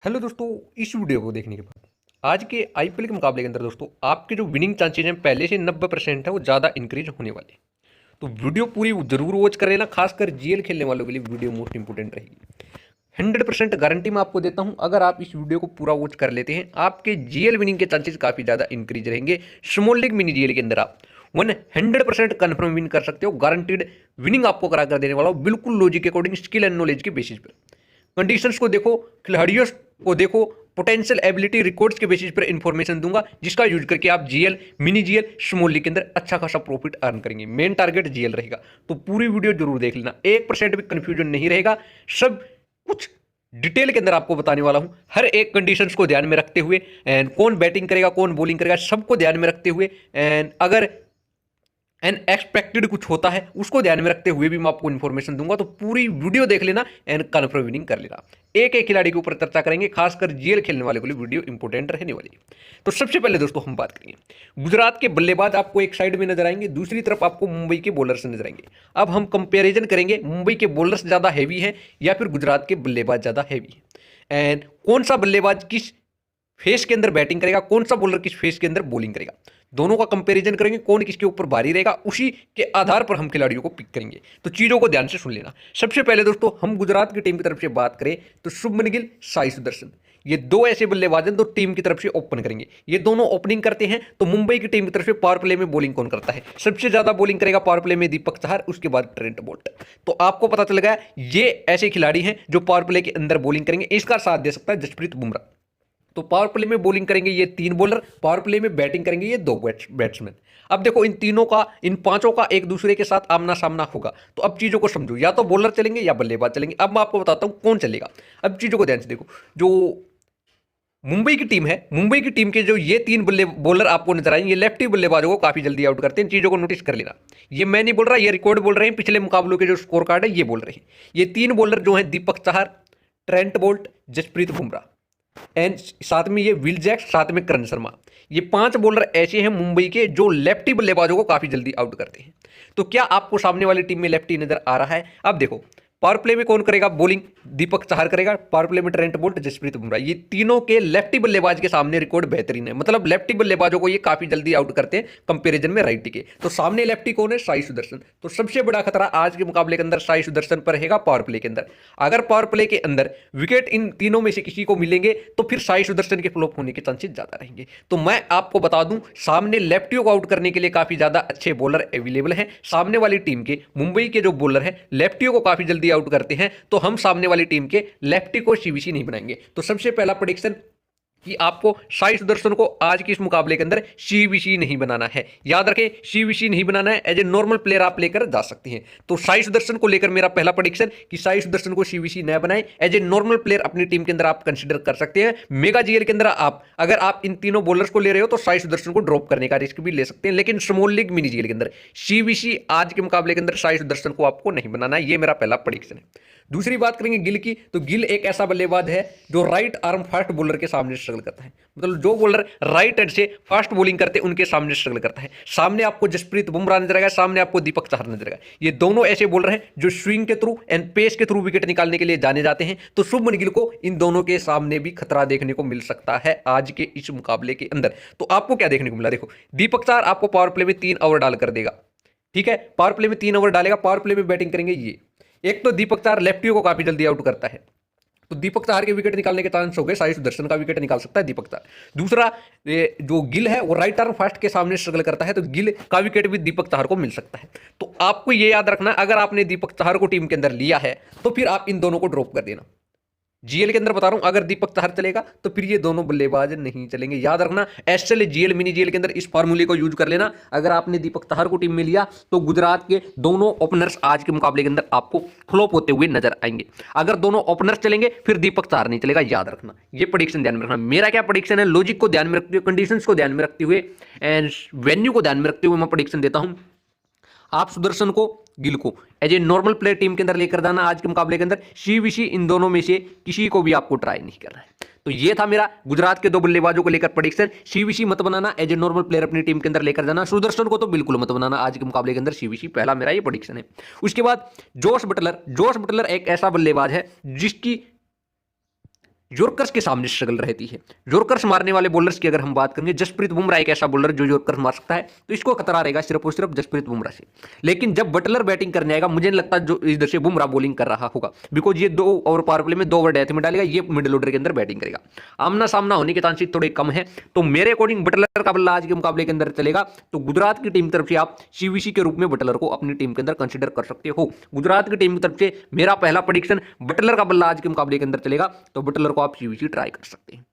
Hello दोस्तों, इस video को देखने के बाद आज के आईपीएल के मुकाबले के अंदर दोस्तों आपके जो विनिंग चांसेज हैं पहले से 90% है वो ज़्यादा इंक्रीज होने वाले हैं। तो वीडियो पूरी जरूर वॉच कर लेना, खासकर जीएल खेलने वालों के लिए वीडियो मोस्ट इंपोर्टेंट रहेगी। 100% गारंटी मैं आपको देता हूं, अगर आप इस वीडियो को पूरा वॉच कर लेते हैं आपके जीएल विनिंग के चांसेस काफ़ी ज़्यादा इंक्रीज रहेंगे। स्मॉल लीग मिनी जीएल के अंदर आप 100% कन्फर्म विन कर सकते हो। गारंटीड विनिंग आपको करा कर देने वाला हो, बिल्कुल लॉजिक के अकॉर्डिंग, स्किल एंड नॉलेज के बेसिस पर। कंडीशंस को देखो, खिलाड़ियों को देखो, पोटेंशियल एबिलिटी रिकॉर्ड्स के बेसिस पर इंफॉर्मेशन दूंगा जिसका यूज करके आप GL mini GL small league के अंदर अच्छा खासा प्रॉफिट अर्न करेंगे। मेन टारगेट जीएल रहेगा, तो पूरी वीडियो जरूर देख लेना, 1% भी कंफ्यूजन नहीं रहेगा। सब कुछ डिटेल के अंदर आपको बताने वाला हूं, हर एक कंडीशंस को ध्यान में रखते हुए, एंड कौन बैटिंग करेगा कौन बॉलिंग करेगा सबको ध्यान में रखते हुए, एंड अगर एंड एक्सपेक्टेड कुछ होता है उसको ध्यान में रखते हुए भी मैं आपको इन्फॉर्मेशन दूंगा। तो पूरी वीडियो देख लेना एंड कन्फर्म विनिंग कर लेना। एक एक खिलाड़ी के ऊपर चर्चा करेंगे, खासकर जीएल खेलने वाले के लिए वीडियो इंपॉर्टेंट रहने वाली है। तो सबसे पहले दोस्तों हम बात करेंगे, गुजरात के बल्लेबाज आपको एक साइड में नजर आएंगे, दूसरी तरफ आपको मुंबई के बॉलर्स नजर आएंगे। अब हम कंपेरिजन करेंगे, मुंबई के बॉलर्स ज्यादा हैवी है या फिर गुजरात के बल्लेबाज ज्यादा हैवी है, एंड कौन सा बल्लेबाज किस फेस के अंदर बैटिंग करेगा, कौन सा बॉलर किस फेस के अंदर बॉलिंग करेगा, दोनों का कंपैरिजन करेंगे, कौन किसके ऊपर भारी रहेगा, उसी के आधार पर हम खिलाड़ियों को पिक करेंगे। तो चीजों को ध्यान से सुन लेना। सबसे पहले दोस्तों हम गुजरात की टीम की तरफ से बात करें तो शुभमन गिल, साई सुदर्शन, ये दो ऐसे बल्लेबाज हैं तो टीम की तरफ से ओपन करेंगे। ये दोनों ओपनिंग करते हैं। तो मुंबई की टीम की तरफ से पावर प्ले में बॉलिंग कौन करता है? सबसे ज्यादा बॉलिंग करेगा पावर प्ले में दीपक चहर, उसके बाद ट्रेंट बोल्ट। तो आपको पता चल गया ये ऐसे खिलाड़ी हैं जो पावर प्ले के अंदर बॉलिंग करेंगे। इसका साथ दे सकता है जसप्रीत बुमराह। तो पावर प्ले में बॉलिंग करेंगे ये 3 बॉलर, पावर प्ले में बैटिंग करेंगे ये 2 बैट्समैन। अब देखो इन तीनों का, इन पांचों का एक दूसरे के साथ आमना सामना होगा। तो अब चीजों को समझो, या तो बॉलर चलेंगे या बल्लेबाज चलेंगे। अब मैं आपको बताता हूं कौन चलेगा। अब चीजों को ध्यान से देखो, जो मुंबई की टीम है, मुंबई की टीम के जो ये 3 बल्ले बॉलर आपको नजर आएंगे, ये लेफ्टी बल्लेबाजों को काफी जल्दी आउट करते हैं। चीजों को नोटिस कर लेना, ये मैं नहीं बोल रहा, ये रिकॉर्ड बोल रहे हैं, पिछले मुकाबलों के जो स्कोर कार्ड है ये बोल रहे हैं। ये 3 बॉलर जो हैं, Deepak Chahar, Trent Boult, Jasprit Bumrah, and साथ में ये विल जैक्स, साथ में करण शर्मा, ये 5 बॉलर ऐसे हैं मुंबई के जो लेफ्टी बल्लेबाजों को काफी जल्दी आउट करते हैं। तो क्या आपको सामने वाली टीम में लेफ्टी नजर आ रहा है? अब देखो पावर प्ले में कौन करेगा बॉलिंग? दीपक चहर करेगा। पावर प्ले में ट्रेंट बोल्ट, जसप्रीत बुमराह, ये तीनों के लेफ्टी बल्लेबाज के सामने रिकॉर्ड बेहतरीन है। मतलब लेफ्टी बल्लेबाजों को ये काफी जल्दी आउट करते हैं कंपैरिजन में राइटी के। तो सामने लेफ्टी कौन है? साई सुदर्शन। तो सबसे बड़ा खतरा आज के मुकाबले के अंदर साई सुदर्शन पर रहेगा पावर प्ले के अंदर। अगर पावर प्ले के अंदर विकेट इन तीनों में से किसी को मिलेंगे तो फिर साई सुदर्शन के फ्लॉप होने के चांसेस ज्यादा रहेंगे। तो मैं आपको बता दूं, सामने लेफ्टियों को आउट करने के लिए काफी ज्यादा अच्छे बॉलर अवेलेबल हैं। सामने वाली टीम के मुंबई के जो बॉलर हैं लेफ्टियों को काफी जल्दी आउट करते हैं। तो हम सामने वाली टीम के लेफ्टी को सीवीसी नहीं बनाएंगे। तो सबसे पहला प्रेडिक्शन कि आपको साई सुदर्शन को आज के इस मुकाबले के अंदर सीवीसी नहीं बनाना है। याद रखें, सीवीसी नहीं बनाना है, एज ए नॉर्मल प्लेयर आप लेकर जा सकते हैं। तो साई सुदर्शन को लेकर मेरा पहला प्रेडिक्शन कि साई सुदर्शन को सीवीसी न बनाए, एज ए नॉर्मल प्लेयर अपनी टीम के अंदर आप कंसीडर कर सकते हैं। मेगा जीएल के अंदर आप अगर आप इन तीनों बॉलर्स को ले रहे हो तो साई सुदर्शन को ड्रॉप करने का रिस्क भी ले सकते हैं। लेकिन स्मॉल लीग मिनी जीएल के अंदर सीवीसी आज के मुकाबले के अंदर साई सुदर्शन को आपको नहीं बनाना है। ये मेरा पहला प्रेडिक्शन है। दूसरी बात करेंगे गिल की, तो गिल एक ऐसा बल्लेबाज है जो राइट आर्म फास्ट बॉलर के सामने स्ट्रगल करता है। मतलब जो बॉलर राइट हैंड से फास्ट बॉलिंग करते हैं उनके सामने स्ट्रगल करता है। सामने आपको जसप्रीत बुमराह नजर आएगा, सामने आपको दीपक चहर नजर आएगा। ये दोनों ऐसे बॉलर हैं जो स्विंग के थ्रू एंड पेस के थ्रू विकेट निकालने के लिए जाने जाते हैं। तो शुभमन गिल को इन दोनों के सामने भी खतरा देखने को मिल सकता है आज के इस मुकाबले के अंदर। तो आपको क्या देखने को मिला? देखो दीपक चहर आपको पावर प्ले में 3 ओवर डाल कर देगा, ठीक है, पावर प्ले में 3 ओवर डालेगा। पावर प्ले में बैटिंग करेंगे ये, एक तो दीपक चहर लेफ्टियों को काफी जल्दी आउट करता है, तो दीपक चहर के विकेट निकालने के चांस हो गए। साई सुदर्शन का विकेट निकाल सकता है दीपक चहर। दूसरा, जो गिल है वो राइट आर्म फास्ट के सामने स्ट्रगल करता है, तो गिल का विकेट भी दीपक चहर को मिल सकता है। तो आपको ये याद रखना, अगर आपने दीपक चहर को टीम के अंदर लिया है तो फिर आप इन दोनों को ड्रॉप कर देना। जीएल के अंदर बता रहा हूं, अगर दीपक चहर चलेगा तो फिर ये दोनों बल्लेबाज नहीं चलेंगे। याद रखना, एसएल जीएल मिनी जीएल के अंदर इस फार्मूले को यूज कर लेना। अगर आपने दीपक चहर को टीम में लिया तो गुजरात के दोनों ओपनर्स आज के मुकाबले के अंदर आपको फ्लॉप होते हुए नजर आएंगे। अगर दोनों ओपनर्स चलेंगे फिर दीपक चहर नहीं चलेगा। याद रखना, ये प्रेडिक्शन ध्यान में रखना। मेरा क्या प्रेडिक्शन है, लॉजिक को ध्यान में रखते हुए, कंडीशंस को ध्यान में रखते हुए एंड वेन्यू को ध्यान में रखते हुए मैं प्रेडिक्शन देता हूं। आप सुदर्शन को, गिल को as a normal player team के अंदर लेकर जाना आज के मुकाबले के अंदर। सीवीसी इन दोनों में से किसी को भी आपको ट्राई नहीं करना है। तो ये था मेरा गुजरात के 2 बल्लेबाजों को लेकर प्रेडिक्शन। सीवीसी मत बनाना, एज ए नॉर्मल प्लेयर अपनी टीम के अंदर लेकर जाना। सुदर्शन को तो बिल्कुल मत बनाना आज के मुकाबले के अंदर सीवीसी, पहला मेरा ये प्रेडिक्शन है। उसके बाद जोश बटलर एक ऐसा बल्लेबाज है जिसकी यॉर्कर्स के सामने स्ट्रगल रहती है। यॉर्कर्स मारने वाले बॉलर्स की अगर हम बात करेंगे, जसप्रीत बुमराह एक ऐसा बॉलर जो यॉर्कर्स मार सकता है, तो इसको खतरा रहेगा सिर्फ और सिर्फ जसप्रीत बुमराह से। लेकिन जब बटलर बैटिंग करने आएगा, मुझे नहीं लगता जो इधर से बुमराह बॉलिंग कर रहा होगा, बिकॉज ये 2 ओवर पावर प्ले में 2 ओवर डेथ में डालेगा, ये मिडिल ऑर्डर के अंदर बैटिंग करेगा। आमना सामना होने के चांसेस थोड़े कम है। तो मेरे अकॉर्डिंग बटलर का बल्ला आज के मुकाबले के अंदर चलेगा। तो गुजरात की टीम की तरफ से आप सीवीसी के रूप में बटलर को अपनी टीम के अंदर कंसीडर कर सकते हो। गुजरात की टीम की तरफ से मेरा पहला प्रेडिक्शन, बटलर का बल्ला आज के मुकाबले के अंदर चलेगा, तो बटलर को आप सीवीसी ट्राई कर सकते हैं।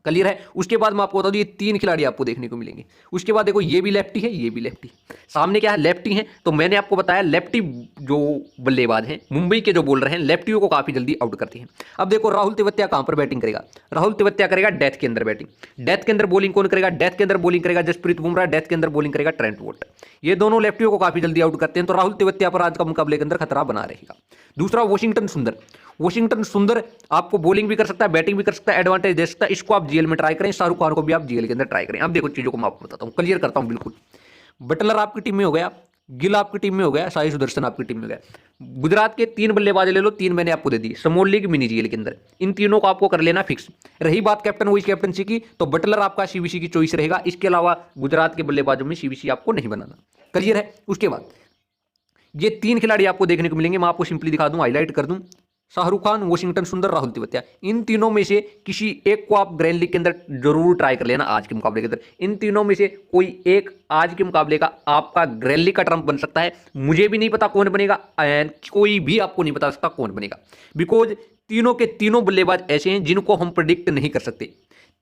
क्लियर है। उसके बाद मैं आपको बता दूं, ये 3 खिलाड़ी आपको देखने को मिलेंगे। उसके बाद देखो, ये भी लेफ्टी है, ये भी लेफ्टी। सामने क्या है, लेफ्टी है। तो मैंने आपको बताया लेफ्टी जो बल्लेबाज हैं, मुंबई के जो बॉलर हैं, लेफ्टियों को काफी जल्दी आउट करते हैं। अब देखो राहुल तेवतिया कहां पर बैटिंग करेगा। राहुल तेवतिया करेगा डेथ के अंदर बैटिंग। डेथ के अंदर बॉलिंग कौन करेगा, डेथ के अंदर बॉलिंग करेगा जसप्रीत बुमराह, डेथ के अंदर बॉलिंग करेगा ट्रेंट बोल्ट। ये दोनों लेफ्टियों को काफी जल्दी आउट करते हैं। तो राहुल तेवतिया पर आज का मुकाबले के अंदर खतरा बना रहेगा। दूसरा वॉशिंगटन सुंदर। वॉशिंगटन सुंदर आपको बॉलिंग भी कर सकता है, बैटिंग भी कर सकता है, एडवांटेज दे सकता है। इसको आप जीएल में ट्राई करें, शाहरुख खान को भी आप जीएल के अंदर ट्राई करें। अब देखो चीजों को मैं आपको बताता हूं, क्लियर करता हूं बिल्कुल। बटलर आपकी टीम में हो गया, गिल आपकी टीम में हो गया, साई सुदर्शन आपकी टीम में हो गया। गुजरात के 3 बल्लेबाज ले लो, 3 मैंने आपको दे दी स्मॉल लीग मिनी जीएल के अंदर। इन तीनों को आपको कर लेना फिक्स। रही बात कैप्टन वाइस कैप्टनसी की, तो बटलर आपका सीवीसी की चॉइस रहेगा। इसके अलावा गुजरात के बल्लेबाजों में सीवीसी आपको नहीं बनाना। क्लियर है। उसके बाद ये 3 खिलाड़ी आपको देखने को मिलेंगे। मैं आपको सिंपली दिखा दूं, हाईलाइट कर दूं। शाहरुख खान, वॉशिंगटन सुंदर, राहुल तेवतिया। इन तीनों में से किसी एक को आप ग्रैंड लीग के अंदर जरूर ट्राई कर लेना आज के मुकाबले के अंदर। इन तीनों में से कोई एक आज के मुकाबले का आपका ग्रैंड लीग का ट्रम्प बन सकता है। मुझे भी नहीं पता कौन बनेगा, एंड कोई भी आपको नहीं बता सकता कौन बनेगा, बिकॉज तीनों के तीनों बल्लेबाज ऐसे हैं जिनको हम प्रेडिक्ट नहीं कर सकते।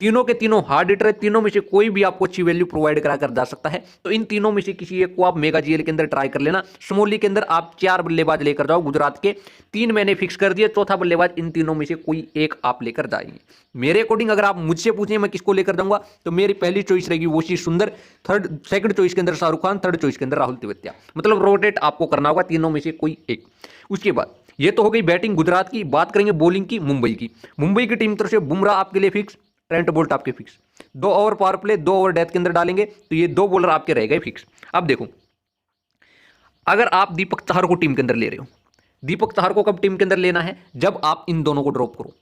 तीनों के तीनों हार्ड हिटर है। तीनों में से कोई भी आपको अच्छी वैल्यू प्रोवाइड करा कर जा सकता है। तो इन तीनों में से किसी एक को आप मेगा जीएल के अंदर ट्राई कर लेना। स्मॉल लीग के अंदर आप 4 बल्लेबाज लेकर जाओ गुजरात के, 3 मैंने फिक्स कर दिए, चौथा बल्लेबाज इन तीनों में से कोई एक आप लेकर जाएंगे। मेरे अकॉर्डिंग अगर आप मुझसे पूछें मैं किसको लेकर जाऊंगा, तो मेरी पहली चॉइस रहेगी वोशी सुंदर, सेकंड चॉइस के अंदर शाहरुख खान, थर्ड चॉइस के अंदर राहुल तेवतिया। मतलब रोटेट आपको करना होगा तीनों में से कोई एक। उसके बाद ये तो हो गई बैटिंग गुजरात की। बात करेंगे बॉलिंग की, मुंबई की। मुंबई की टीम तरफ से बुमराह आपके लिए फिक्स, ट्रेंट बोल्ट आपके fix. 2 over power play, 2 over death के अंदर डालेंगे, तो ये 2 बॉलर आपके रह गए फिक्स। अब देखो, अगर आप दीपक चाहर को टीम के अंदर ले रहे हो, दीपक चाहर को कब टीम के अंदर लेना है, जब आप इन दोनों को ड्रॉप करो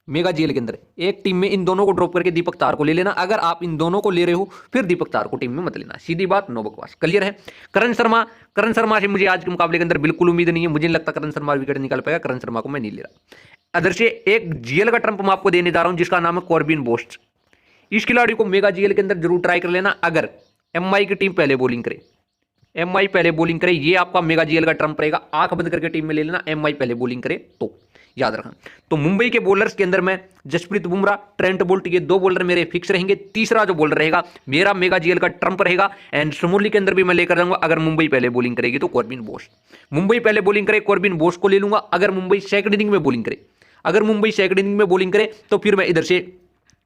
मेगा जीएल के अंदर। एक टीम में इन दोनों को ड्रॉप करके दीपक चाहर को ले लेना। अगर आप इन दोनों को ले रहे हो, फिर दीपक चाहर को टीम में मत लेना। सीधी बात, नो बकवास। क्लियर है। करण शर्मा से मुझे आज के मुकाबले के अंदर बिल्कुल उम्मीद नहीं है। मुझे नहीं लगता करण शर्मा विकेट निकाल पाएगा। करण शर्मा को मैं नहीं ले रहा। अदर से एक जीएल का ट्रम्प मैं आपको देने जा रहा हूं, जिसका नाम है कॉर्बिन बोस्ट। इस खिलाड़ी को मेगा जीएल के अंदर जरूर ट्राई कर लेना। अगर एमआई की टीम पहले बॉलिंग करे, एमआई पहले बॉलिंग करे, ये आपका मेगा जीएल का ट्रम्प रहेगा। आंख बंद करके टीम में ले लेना, एमआई पहले बॉलिंग करे तो, याद रखना। तो मुंबई के बॉलर्स के अंदर में जसप्रीत बुमराह, ट्रेंट बोल्ट, ये 2 बॉलर मेरे फिक्स रहेंगे। तीसरा जो बॉलर रहेगा मेरा मेगा जीएल का ट्रम्प रहेगा। एंड स्मॉल के अंदर भी मैं लेकर जाऊंगा। अगर मुंबई पहले बॉलिंग करेगी तो कॉर्बिन बोस। मुंबई पहले बॉलिंग करे, कॉर्बिन बोस को ले लूंगा। अगर मुंबई सेकंड इनिंग में बॉलिंग करे, अगर मुंबई सेकंड इनिंग में बॉलिंग करे, तो फिर मैं इधर से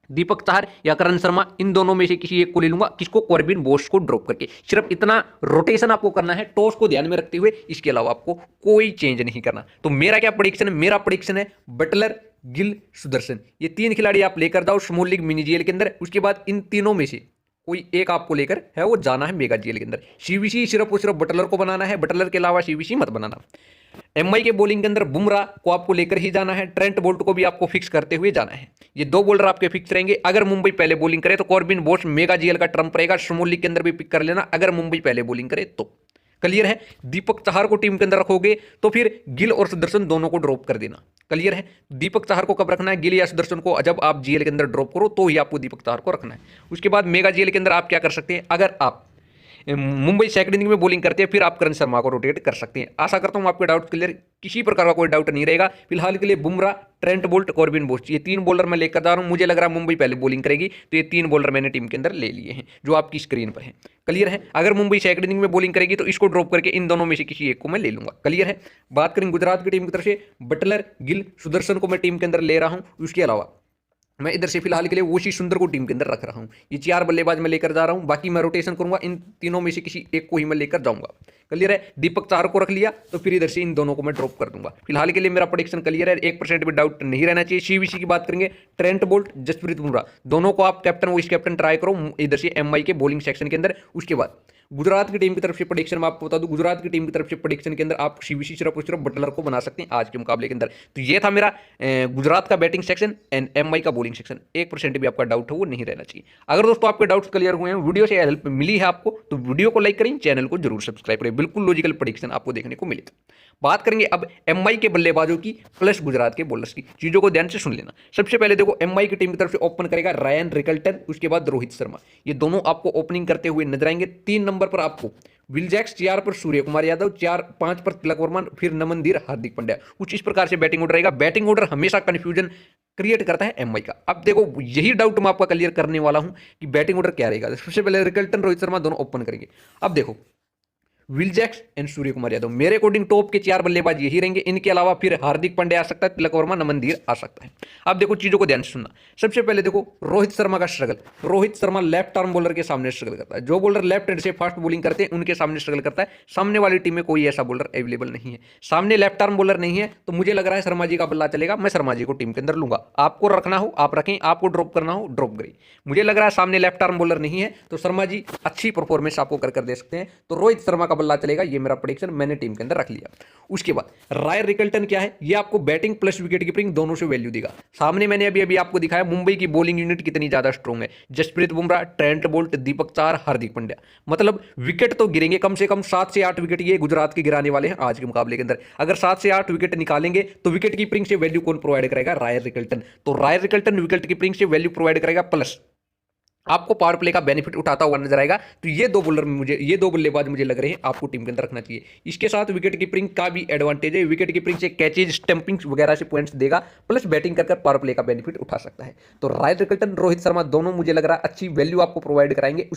दीपक चाहर या करण शर्मा, इन दोनों में से किसी एक को ले लूंगा। किसको, कॉर्बिन बोस को ड्रॉप करके। सिर्फ इतना रोटेशन आपको करना है, टॉस को ध्यान में रखते हुए। इसके अलावा आपको कोई चेंज नहीं करना। तो मेरा क्या प्रेडिक्शन है, मेरा प्रेडिक्शन है बटलर, गिल, सुदर्शन, ये 3 खिलाड़ी आप लेकर जाओ स्मॉल लीग मिनी जीएल के अंदर। उसके बाद इन तीनों में से कोई एक आपको लेकर है वो जाना है मेगा जीएल के अंदर। सीवीसी सिर्फ और सिर्फ बटलर को बनाना है, बटलर के अलावा सीवीसी मत बनाना। एमआई के बॉलिंग के अंदर बुमराह को आपको लेकर ही जाना है, ट्रेंट बोल्ट को भी आपको फिक्स करते हुए जाना है। ये 2 बॉलर आपके फिक्स रहेंगे। अगर मुंबई पहले बॉलिंग करे तो कॉर्बिन बोस मेगा जीएल का ट्रम्प रहेगा। स्मॉल लीग के अंदर भी पिक कर लेना, अगर मुंबई पहले बॉलिंग करे तो। क्लियर है। दीपक चाहर को टीम के अंदर रखोगे तो फिर गिल और सुदर्शन दोनों को ड्रॉप कर देना। क्लियर है। दीपक चाहर को कब रखना है, गिल या सुदर्शन को जब आप जीएल के अंदर ड्रॉप करो तो ही आपको दीपक चाहर को रखना है। उसके बाद मेगा जीएल के अंदर आप क्या कर सकते हैं, अगर आप मुंबई सेकंड इनिंग में बॉलिंग करते हैं, फिर आप करण शर्मा को रोटेट कर सकते हैं। आशा करता हूं आपके डाउट क्लियर, किसी प्रकार का कोई डाउट नहीं रहेगा। फिलहाल के लिए Bumrah, Trent Boult, Corbin Bose, ये 3 बॉलर मैं लेकर जा रहा हूं। मुझे लग रहा है मुंबई पहले बॉलिंग करेगी, तो ये 3 बॉलर मैंने टीम के अंदर ले लिए हैं जो आपकी स्क्रीन पर है। क्लियर है। अगर मुंबई सेकंड इनिंग में बॉलिंग करेगी तो इसको ड्रॉप करके इन दोनों में से किसी एक को मैं ले लूंगा। क्लियर है। बात करें गुजरात की टीम की तरफ से, बटलर, गिल, सुदर्शन को मैं टीम के अंदर ले रहा हूं। उसके अलावा मैं इधर से फिलहाल के लिए वोशी सुंदर को टीम के अंदर रख रहा हूं। ये 4 बल्लेबाज मैं लेकर जा रहा हूं। बाकी मैं रोटेशन करूंगा, इन तीनों में से किसी एक को ही मैं लेकर जाऊंगा। क्लियर है। दीपक चाहर को रख लिया तो फिर इधर से इन दोनों को मैं ड्रॉप कर दूंगा। फिलहाल के लिए मेरा प्रेडिक्शन क्लियर है, 1% भी डाउट नहीं रहना चाहिए। सीवीसी की बात करेंगे, ट्रेंट बोल्ट, जसप्रीत बुमराह, दोनों को आप कैप्टन वाइस कैप्टन ट्राई करो इधर से एमआई के बॉलिंग सेक्शन के अंदर। उसके बाद गुजरात की टीम की तरफ से प्रेडिक्शन मैं आपको बता दूं, गुजरात की टीम की तरफ से प्रेडिक्शन के अंदर आप सीबीसी सिर्फ और सिर्फ बटलर को बना सकते हैं आज के मुकाबले के अंदर। तो ये था मेरा गुजरात का बैटिंग सेक्शन एंड एमआई का बॉलिंग सेक्शन। 1% भी आपका डाउट हो वो नहीं रहना चाहिए। अगर दोस्तों आपके डाउट्स क्लियर हुए हैं, वीडियो से हेल्प मिली है आपको, तो वीडियो को लाइक करें, चैनल को जरूर सब्सक्राइब करें, बिल्कुल लॉजिकल प्रेडिक्शन आपको देखने को मिलेगा। बात करेंगे अब एमआई के बल्लेबाजों की प्लस गुजरात के बॉलर्स की, चीजों को ध्यान से सुन लेना। सबसे पहले देखो एमआई की टीम की तरफ से ओपन करेगा रायन रिकल्टन, उसके बाद रोहित शर्मा, ये दोनों आपको ओपनिंग करते हुए नजर आएंगे। 3 नंबर पर आपको विल जैक्स, 4 पर सूर्य कुमार यादव, 4-5 पर तिलक वर्मा, फिर नमनदीर, हार्दिक पांड्या, कुछ इस प्रकार से बैटिंग ऑर्डर रहेगा। बैटिंग ऑर्डर हमेशा कंफ्यूजन क्रिएट करता है एमआई का। अब देखो यही डाउट मैं आपका क्लियर करने वाला हूं कि बैटिंग ऑर्डर क्या रहेगा। सबसे पहले रिकल्टन, रोहित शर्मा दोनों ओपन करेंगे। अब देखो Will Jacks and Surya Kumar Yadav, मेरे अकॉर्डिंग टॉप के 4 बल्लेबाज यही रहेंगे। इनके अलावा फिर हार्दिक पांड्या आ सकता है, तिलक वर्मा, नमनदीर आ सकता है। अब देखो चीजों को ध्यान से सुनना। सबसे पहले देखो रोहित शर्मा का struggle. Rohit Sharma left arm bowler के सामने स्ट्रगल करता है। जो बॉलर लेफ्ट हैंड से फास्ट बॉलिंग करते हैं उनके सामने स्ट्रगल करता है। सामने वाली टीम में कोई ऐसा बॉलर अवेलेबल नहीं है, सामने लेफ्ट आर्म बॉलर नहीं है, तो मुझे लग रहा है शर्मा जी का बल्ला चलेगा। मैं शर्मा जी को टीम के अंदर लूंगा। आपको रखना हो आप रखें, आपको ड्रॉप करना हो ड्रॉप करें। मुझे लग रहा है सामने लेफ्ट आर्म बॉलर नहीं है, तो शर्मा जी अच्छी परफॉर्मेंस आपको कर दे सकते हैं। तो रोहित शर्मा का बल्ला चलेगा, ये मेरा प्रेडिक्शन मैंने टीम के अंदर रख लिया। उसके बाद रायन रिकल्टन क्या है, ये आपको बैटिंग प्लस विकेट कीपिंग दोनों से वैल्यू देगा। सामने मैंने अभी आपको दिखाया मुंबई की बॉलिंग यूनिट कितनी ज्यादा स्ट्रॉन्ग है। जसप्रीत बुमराह, ट्रेंट बोल्ट, दीपक चाहर, हार्दिक पांड्या, मतलब विकेट तो गिरेंगे कम से कम 7 से 8 विकेट ये गुजरात के गिराने वाले हैं आज के मुकाबले के अंदर। अगर 7 से 8 विकेट निकालेंगे तो विकेट कीपिंग से वैल्यू कौन प्रोवाइड करेगा, रायन रिकल्टन। तो रायन रिकल्टन विकेट कीपिंग से वैल्यू प्रोवाइड करेगा, प्लस आपको पावर प्ले का बेनिफिट उठाता हुआ नजर आएगा। तो ये दो बल्लेबाज मुझे लग रहे हैं आपको टीम के अंदर रखना चाहिए। इसके साथ विकेट कीपिंग का भी एडवांटेज है, विकेट कीपिंग से कैचेज, स्टंपिंग वगैरह से पॉइंट्स देगा, प्लस बैटिंग कर पावर प्ले का बेनिफिट उठा सकता है। तो रायन रिकल्टन, रोहित शर्मा दोनों मुझे लग रहा है अच्छी वैल्यू आपको प्रोवाइड कराएंगे।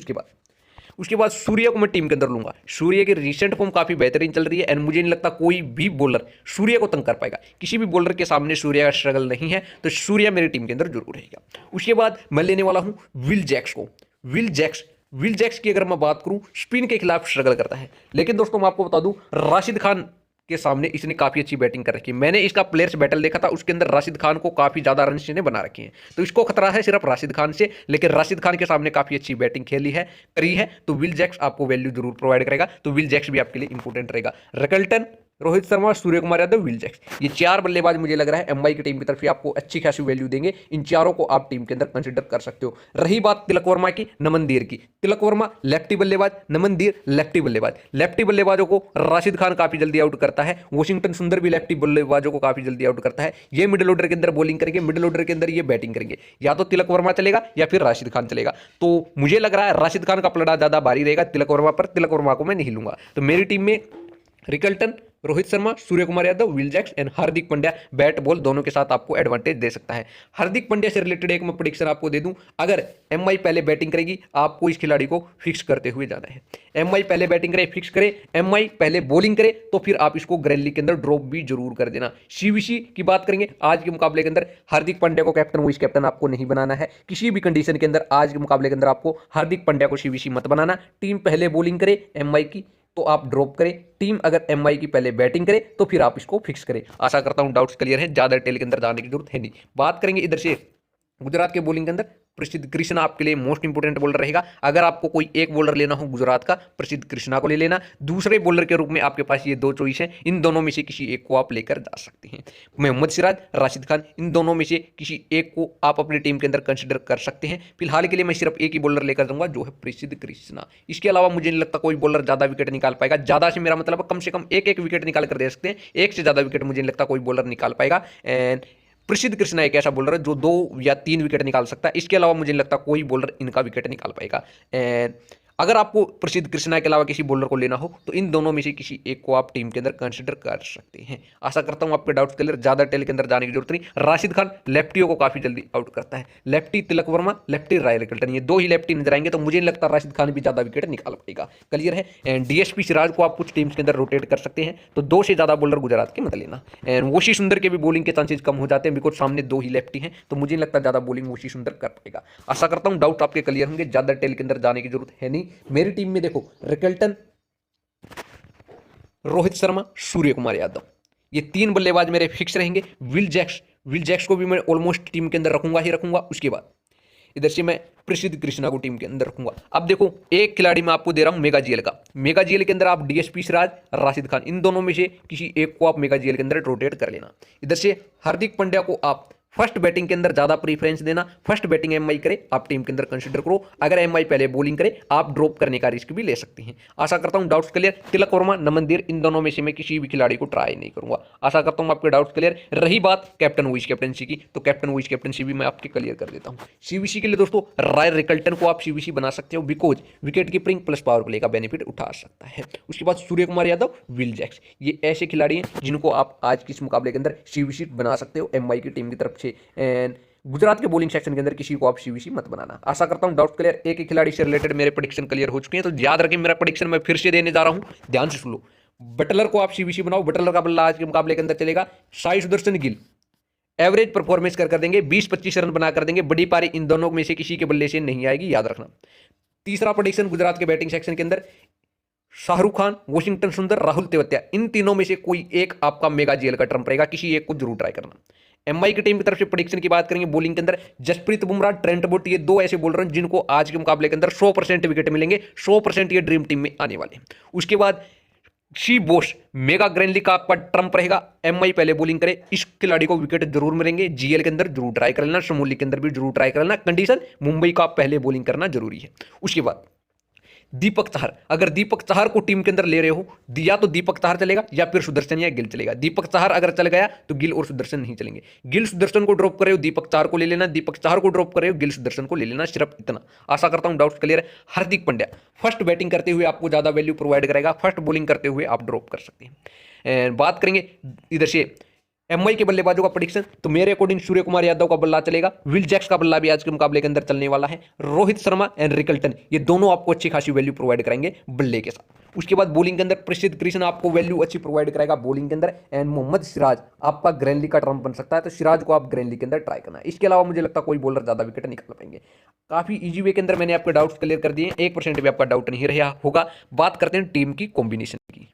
उसके बाद सूर्य को मैं टीम के अंदर लूंगा। सूर्य की रिसेंट फॉर्म काफी बेहतरीन चल रही है एंड मुझे नहीं लगता कोई भी बॉलर सूर्य को तंग कर पाएगा। किसी भी बॉलर के सामने सूर्य का स्ट्रगल नहीं है, तो सूर्य मेरी टीम के अंदर जरूर रहेगा। उसके बाद मैं लेने वाला हूं विल जैक्स को। विल जैक्स की अगर मैं बात करूं, स्पिन के खिलाफ स्ट्रगल करता है, लेकिन दोस्तों मैं आपको बता दूं राशिद खान के सामने इसने काफी अच्छी बैटिंग कर रखी है। मैंने इसका प्लेयर्स बैटल देखा था, उसके अंदर राशिद खान को काफी ज्यादा रन इसने बना रखे हैं। तो इसको खतरा है सिर्फ राशिद खान से, लेकिन राशिद खान के सामने काफी अच्छी बैटिंग करी है। तो विल जैक्स आपको वैल्यू जरूर प्रोवाइड करेगा। तो विल जैक्स भी आपके लिए इंपॉर्टेंट रहेगा। Rickelton, Rohit Sharma, Surya Kumar Yadav, Will Jacks, ये 4 बल्लेबाज मुझे लग रहा है एमआई की टीम की तरफ से आपको अच्छी खासी वैल्यू देंगे। इन चारों को आप टीम के अंदर कंसीडर कर सकते हो। रही बात तिलक वर्मा की, नमनदीर की, तिलक वर्मा लेफ्टी बल्लेबाज, नमनदीर लेफ्टी बल्लेबाज। लेफ्टी बल्लेबाजों को राशिद खान काफी जल्दी आउट करता है, वॉशिंगटन सुंदर भी लेफ्टी बल्लेबाजों को काफी जल्दी आउट करता है। ये मिडिल ऑर्डर के अंदर बॉलिंग करेंगे, मिडिल ऑर्डर के अंदर ये बैटिंग करेंगे। या तो तिलक वर्मा चलेगा या फिर राशिद खान चलेगा। तो मुझे लग रहा है राशिद खान का पलड़ा ज्यादा भारी रहेगा तिलक वर्मा पर। तिलक वर्मा को मैं नहीं लूंगा। तो मेरी टीम में Rickelton, Rohit Sharma, Surya Kumar Yadav, Will Jacks and Hardik Pandya bat ball दोनों के साथ आपको एडवांटेज दे सकता है। हार्दिक पांड्या से रिलेटेड एक मैं प्रेडिक्शन आपको दे दूं, अगर एमआई पहले बैटिंग करेगी आपको इस खिलाड़ी को फिक्स करते हुए जाना है। एमआई पहले बैटिंग करे, फिक्स करे, एमआई पहले बॉलिंग करे, तो फिर आप इसको ग्रैली के अंदर ड्रॉप भी जरूर कर देना। सीवीसी की बात करेंगे आज के मुकाबले के अंदर, हार्दिक पांड्या को कैप्टन वाइस कैप्टन आपको नहीं बनाना है किसी भी कंडीशन के अंदर। आज के मुकाबले के अंदर आपको हार्दिक पांड्या को सीवीसी मत बनाना। टीम पहले बॉलिंग करे एमआई की तो आप ड्रॉप करें, टीम अगर एमआई की पहले बैटिंग करे तो फिर आप इसको फिक्स करें। आशा करता हूं डाउट्स क्लियर हैं, ज्यादा डिटेल के अंदर जाने की जरूरत है नहीं। बात करेंगे इधर से गुजरात के बॉलिंग के अंदर, प्रसिद्ध कृष्णा आपके लिए मोस्ट इंपोर्टेंट बॉलर रहेगा। अगर आपको कोई एक बॉलर लेना हो गुजरात का, प्रसिद्ध कृष्णा को ले लेना। दूसरे बॉलर के रूप में आपके पास ये 2 चॉइस हैं, इन दोनों में से किसी एक को आप लेकर जा सकते हैं। मोहम्मद सिराज, राशिद खान, इन दोनों में से किसी एक को आप अपनी टीम के अंदर कंसिडर कर सकते हैं। फिलहाल के लिए मैं सिर्फ एक ही बॉलर लेकर जाऊंगा, जो है प्रसिद्ध कृष्णा। इसके अलावा मुझे नहीं लगता कोई बॉलर ज्यादा विकेट निकाल पाएगा। ज्यादा से मेरा मतलब कम से कम एक विकेट निकाल कर दे सकते हैं, एक से ज्यादा विकेट मुझे नहीं लगता कोई बॉलर निकाल पाएगा। एंड प्रसिद्ध कृष्णा एक ऐसा बॉलर है जो 2 या 3 विकेट निकाल सकता है। इसके अलावा मुझे नहीं लगता कोई बॉलर इनका विकेट निकाल पाएगा। एंड अगर आपको प्रसिद्ध कृष्णा के अलावा किसी बॉलर को लेना हो तो इन दोनों में से किसी एक को आप टीम के अंदर कंसिडर कर सकते हैं। आशा करता हूं आपके डाउट्स क्लियर, ज्यादा टेल के अंदर जाने की जरूरत नहीं। राशिद खान लेफ्टियों को काफी जल्दी आउट करता है। Lefty Tilak Varma, lefty Ryan Rickelton, ये 2 ही लेफ्टी नजर आएंगे, तो मुझे नहीं लगता राशिद खान भी ज्यादा विकेट निकाल पाएगा। क्लियर है। एंड डीएसपी सिराज को आप कुछ टीम्स के अंदर रोटेट कर सकते हैं, तो 2 से ज्यादा बॉलर गुजरात के मत लेना। एंड वोशी सुंदर के भी बॉलिंग के चांसेस कम हो जाते हैं, बिकॉज सामने 2 ही लेफ्टी हैं, तो मुझे नहीं लगता ज्यादा बॉलिंग वोशी सुंदर कर पाएगा। आशा करता हूं डाउट आपके क्लियर होंगे, ज्यादा टेल के अंदर जाने की जरूरत है नहीं। मेरी टीम में देखो रिकल्टन, रोहित शर्मा, सूर्य कुमार यादव, ये 3 बल्लेबाज मेरे फिक्स रहेंगे। विल जैक्स को भी मैं ऑलमोस्ट टीम के अंदर रखूंगा ही रखूंगा। उसके बाद इधर से मैं प्रसिद्ध कृष्णा को टीम के अंदर रखूंगा। अब देखो एक खिलाड़ी मैं आपको दे रहा हूं मेगा जीएल का। मेगा जीएल के अंदर आप डीएसपी सिराज, राशिद खान, इन दोनों में से किसी एक को आप मेगा जीएल के अंदर रोटेट कर लेना। इधर से हार्दिक पांड्या को आप फर्स्ट बैटिंग के अंदर ज्यादा प्रीफरेंस देना। फर्स्ट बैटिंग एमआई करे आप टीम के अंदर कंसीडर करो। अगर एमआई पहले बॉलिंग करे आप ड्रॉप करने का रिस्क भी ले सकते हैं। आशा करता हूं डाउट्स क्लियर। तिलक वर्मा, नमन धीर, इन दोनों में से मैं किसी भी खिलाड़ी को ट्राई नहीं करूंगा। आशा करता हूं आपके डाउट्स क्लियर। रही बात कैप्टन वाइस कैप्टनसी की, तो कैप्टन वाइस कैप्टनसी भी मैं आपके क्लियर कर देता हूं। सीवीसी के लिए दोस्तों रायर रिकल्टन को आप सीवीसी बना सकते हो, because wicket keeping plus power play का बेनिफिट उठा सकता है। उसके बाद सूर्य कुमार यादव, विल जैक्स, ये ऐसे खिलाड़ी हैं जिनको आप आज के इस मुकाबले के अंदर सीवीसी बना सकते हो एमआई की टीम की तरफ से। एंड गुजरात के बॉलिंग सेक्शन के अंदर किसी को आप सीवीसी मत बनाना। आशा करता हूं डाउट क्लियर। एक ही खिलाड़ी से रिलेटेड मेरे प्रेडिक्शन क्लियर हो चुके हैं, तो याद रखें मेरा प्रेडिक्शन मैं फिर से देने जा रहा हूं, ध्यान से सुन लो। बटलर को आप सीवीसी बनाओ। बटलर का बल्ला आज के मुकाबले के अंदर चलेगा। साई सुदर्शन गिल एवरेज परफॉर्मेंस कर देंगे, 20-25 रन बना कर देंगे। बड़ी पारी इन दोनों में से किसी के बल्ले से नहीं आएगी, याद रखना। तीसरा प्रेडिक्शन गुजरात के बैटिंग सेक्शन के अंदर शाहरुख खान, वॉशिंगटन सुंदर, राहुल तेवतिया, इन तीनों में से कोई एक आपका मेगा जीएल का टर्म रहेगा। किसी एक को जरूर ट्राई करना। एमआई की टीम की तरफ से प्रेडिक्शन की बात करेंगे बॉलिंग के अंदर जसप्रीत बुमराह, ट्रेंट बोल्ट, ये दो ऐसे बॉलर हैं जिनको आज के मुकाबले के अंदर 100% विकेट मिलेंगे। 100% ये ड्रीम टीम में आने वाले हैं। उसके बाद शी बोस, मेगा ग्रैंडली का आपका ट्रम्प रहेगा। एमआई पहले बॉलिंग करे, इस खिलाड़ी को विकेट जरूर मिलेंगे। जीएल के अंदर जरूर ट्राई कर लेना, शमोली के अंदर भी जरूर ट्राई कर लेना। कंडीशन मुंबई का पहले बॉलिंग करना जरूरी है। उसके बाद दीपक चाहर, अगर दीपक चाहर को टीम के अंदर ले रहे हो, या तो दीपक चाहर चलेगा या फिर सुदर्शन या गिल चलेगा। दीपक चाहर अगर चल गया तो गिल और सुदर्शन नहीं चलेंगे। गिल सुदर्शन को ड्रॉप कर रहे हो, दीपक चाहर को ले लेना। दीपक चाहर को ड्रॉप कर रहे हो, गिल सुदर्शन को ले लेना, सिर्फ इतना। आशा करता हूं डाउट्स क्लियर है। हार्दिक पांड्या फर्स्ट बैटिंग करते हुए आपको ज्यादा वैल्यू प्रोवाइड करेगा, फर्स्ट बॉलिंग करते हुए आप ड्रॉप कर सकते हैं। बात करेंगे इधर से एमआई के बल्लेबाजों का प्रेडिक्शन, तो मेरे अकॉर्डिंग सूर्य कुमार यादव का बल्ला चलेगा। विल जैक्स का बल्ला भी आज के मुकाबले के अंदर चलने वाला है। रोहित शर्मा एंड रिकल्टन, ये दोनों आपको अच्छी खासी वैल्यू प्रोवाइड कराएंगे बल्ले के साथ। उसके बाद बॉलिंग के अंदर प्रसिद्ध कृष्ण आपको वैल्यू अच्छी प्रोवाइड करेगा बॉलिंग के अंदर। एंड मोहम्मद सिराज आपका ग्रैंडली का टर्म बन सकता है, तो सिराज को आप ग्रैंडली के अंदर ट्राई करना है। इसके अलावा मुझे लगता है कोई बॉलर ज्यादा विकेट निकाल पाएंगे। काफी इजी वे के अंदर मैंने आपके डाउट्स क्लियर कर दिए, 1% भी आपका डाउट नहीं रहा होगा। बात करते हैं टीम की कॉम्बिनेशन की।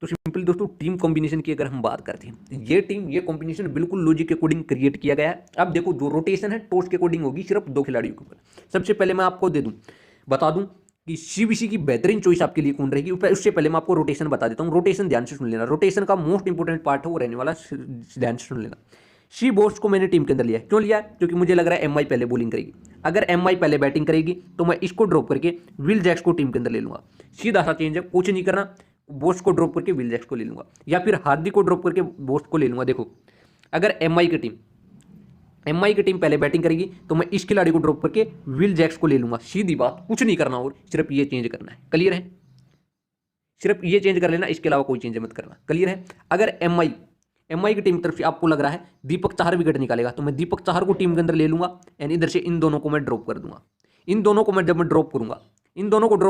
तो सिंपली दोस्तों टीम कॉम्बिनेशन की अगर हम बात करते हैं, ये कॉम्बिनेशन बिल्कुल लॉजिक के अकॉर्डिंग क्रिएट किया गया है। अब देखो जो रोटेशन है टॉस के अकॉर्डिंग होगी, सिर्फ 2 खिलाड़ियों के ऊपर। सबसे पहले मैं आपको बता दूं कि सीबीसी की बेहतरीन चॉइस आपके लिए कौन रहेगी। उससे पहले मैं आपको रोटेशन बता देता हूं। रोटेशन ध्यान से सुन लेना, रोटेशन का मोस्ट इंपोर्टेंट पार्ट है वो रहने वाला, ध्यान से सुन लेना। शी बोस को मैंने टीम के अंदर लिया है, क्यों लिया है? क्योंकि मुझे लग रहा है एमआई पहले बॉलिंग करेगी। अगर एमआई पहले बैटिंग करेगी तो मैं इसको ड्रॉप करके विल जैक्स को टीम के अंदर ले लूंगा। सीधा सा चेंज है, कुछ नहीं करना। बोस को ड्रॉप करके विल जैक्स को ले लूंगा, या फिर हार्दिक को ड्रॉप करके बोस को ले लूंगा। देखो अगर एमआई की टीम पहले बैटिंग करेगी तो मैं इस खिलाड़ी को ड्रॉप करके विल जैक्स को ले लूंगा। सीधी बात, कुछ नहीं करना और सिर्फ ये चेंज करना है। क्लियर है? सिर्फ ये चेंज कर लेना, इसके अलावा कोई चेंज मत करना। क्लियर है? अगर एमआई की टीम की तरफ से आपको लग रहा है दीपक चाहर विकेट निकालेगा, तो मैं दीपक चाहर को टीम के अंदर ले लूंगा। एंड इधर से इन दोनों को मैं ड्रॉप कर दूंगा। इन दोनों को मैं जब मैं ड्रॉप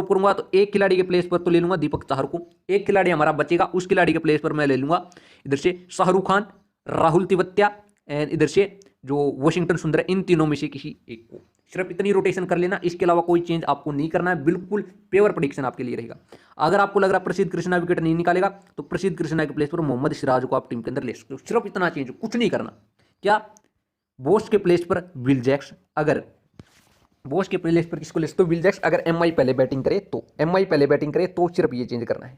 करूंगा तो एक खिलाड़ी के प्लेस पर तो ले लूंगा दीपक चाहर को। एक खिलाड़ी हमारा बचेगा, उस खिलाड़ी के प्लेस पर मैं ले लूंगा इधर से शाहरुख खान, राहुल तेवतिया एंड इधर से जो वॉशिंगटन सुंदर है, इन तीनों में से किसी एक को। सिर्फ इतनी रोटेशन कर लेना, इसके अलावा कोई चेंज आपको नहीं करना है। बिल्कुल प्योर प्रेडिक्शन आपके लिए रहेगा। अगर आपको लग रहा है प्रसिद्ध कृष्णा विकेट नहीं निकालेगा, तो प्रसिद्ध कृष्णा के प्लेस पर मोहम्मद सिराज को आप टीम के अंदर ले सकते हो। सिर्फ इतना चेंज, कुछ नहीं करना। क्या? बोस के प्लेस पर विल जैक्स, अगर बोस के प्लेस पर किसको ले सकते हो? Will Jacks. अगर एमआई पहले बैटिंग करे तो सिर्फ ये चेंज करना है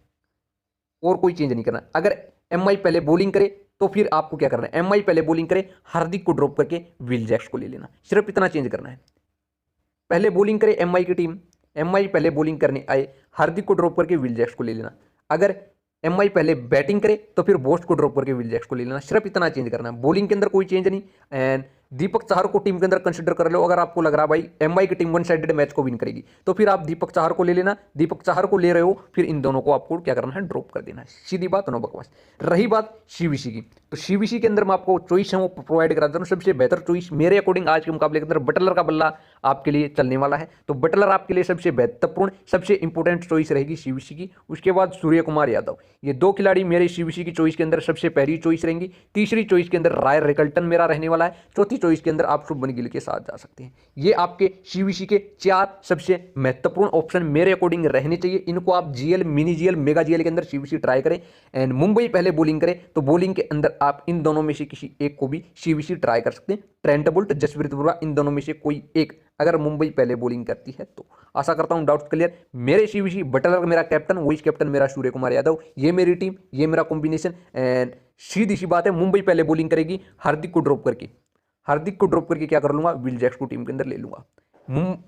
और कोई चेंज नहीं करना। अगर एमआई पहले बॉलिंग करे तो फिर आपको क्या करना है? एमआई पहले बॉलिंग करे, हार्दिक को ड्रॉप करके विल जैक्स को ले लेना। सिर्फ इतना चेंज करना है। पहले बॉलिंग करे एमआई की टीम, एमआई पहले बॉलिंग करने आए, हार्दिक को ड्रॉप करके विल जैक्स को ले लेना। अगर एमआई पहले बैटिंग करे तो फिर बोस को ड्रॉप करके विल जैक्स को ले लेना। सिर्फ इतना चेंज करना है। बॉलिंग के अंदर कोई चेंज नहीं। एंड दीपक चाहर को टीम के अंदर कंसीडर कर लो। अगर आपको लग रहा है भाई एमआई की टीम वन साइडेड मैच को विन करेगी, तो फिर आप दीपक चाहर को ले लेना। दीपक चाहर को ले रहे हो, फिर इन दोनों को आपको क्या करना है? ड्रॉप कर देना है। सीधी बात, नो बकवास। रही बात सीवीसी की, तो सीवीसी के अंदर मैं आपको चॉइस है वो प्रोवाइड करा देता हूँ। सबसे बेहतर चॉइस मेरे अकॉर्डिंग आज के मुकाबले के अंदर बटलर का बल्ला आपके लिए चलने वाला है। तो बटलर आपके लिए सबसे बेहतरपूर्ण, सबसे इंपॉर्टेंट चॉइस रहेगी सीवीसी की। उसके बाद सूर्य कुमार यादव, ये 2 खिलाड़ी मेरे सीवीसी की चॉइस के अंदर सबसे पहली चॉइस रहेंगी। तीसरी चॉइस के अंदर रायर रिकल्टन मेरा रहने वाला है। चौथी चॉइस के अंदर आप शुभमन गिल के साथ जा सकते हैं। ये आपके सीवीसी के 4 सबसे महत्वपूर्ण ऑप्शन मेरे अकॉर्डिंग रहने चाहिए। इनको आप GL, mini GL, mega GL के अंदर सीवीसी ट्राई करें। एंड मुंबई पहले बॉलिंग करें तो बॉलिंग के अंदर आप इन दोनों में से किसी एक को भी सीवीसी ट्राई कर सकते हैं। ट्रेंट बोल्ट, जसप्रीत बुमराह, इन दोनों में से कोई एक अगर मुंबई पहले बॉलिंग करती है तो। आशा करता हूं डाउट्स क्लियर। मेरे सीवीसी बटलर मेरा कैप्टन, वाइस कैप्टन मेरा सूर्य कुमार यादव, ये मेरी टीम, ये मेरा कॉम्बिनेशन। एंड सीधी सी बात है, मुंबई पहले बॉलिंग करेगी, हार्दिक को ड्रॉप करके क्या कर लूंगा, विल जैक्स को टीम के अंदर ले लूंगा।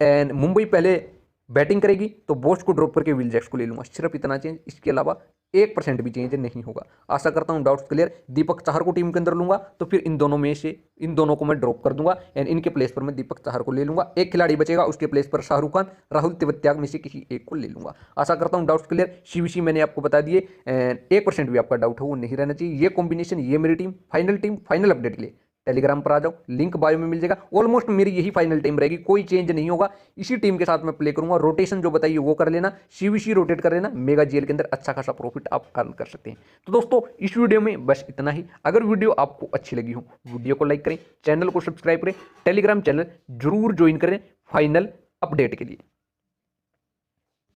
एंड मुंबई पहले बैटिंग करेगी तो बोस को ड्रॉप करके विल जैक्स को ले लूंगा। सिर्फ इतना चेंज, इसके अलावा 1% भी चेंज नहीं होगा। आशा करता हूं डाउट्स क्लियर। दीपक चाहर को टीम के अंदर लूंगा तो फिर इन दोनों में से इन दोनों को मैं ड्रॉप कर दूंगा एंड इनके प्लेस पर मैं दीपक चाहर को ले लूंगा। एक खिलाड़ी बचेगा, उसके प्लेस पर शाहरुख खान, राहुल तिवत्याग में से किसी एक को ले लूंगा। आशा करता हूं डाउट्स क्लियर। सीवीसी मैंने आपको बता दिए एंड 1% भी आपका डाउट हो वो नहीं रहना चाहिए। ये कॉम्बिनेशन, ये मेरी टीम, फाइनल अपडेट के लिए टेलीग्राम पर आ जाओ, लिंक बायो में मिल जाएगा। ऑलमोस्ट मेरी यही फाइनल टीम रहेगी, कोई चेंज नहीं होगा। इसी टीम के साथ मैं प्ले करूंगा। रोटेशन जो बताइए वो कर लेना, सीवीसी रोटेट कर लेना। मेगा जीएल के अंदर अच्छा खासा प्रॉफिट आप अर्न कर सकते हैं। तो दोस्तों इस वीडियो में बस इतना ही। अगर वीडियो आपको अच्छी लगी हो, वीडियो को लाइक करें, चैनल को सब्सक्राइब करें, टेलीग्राम चैनल जरूर ज्वाइन करें फाइनल अपडेट के लिए।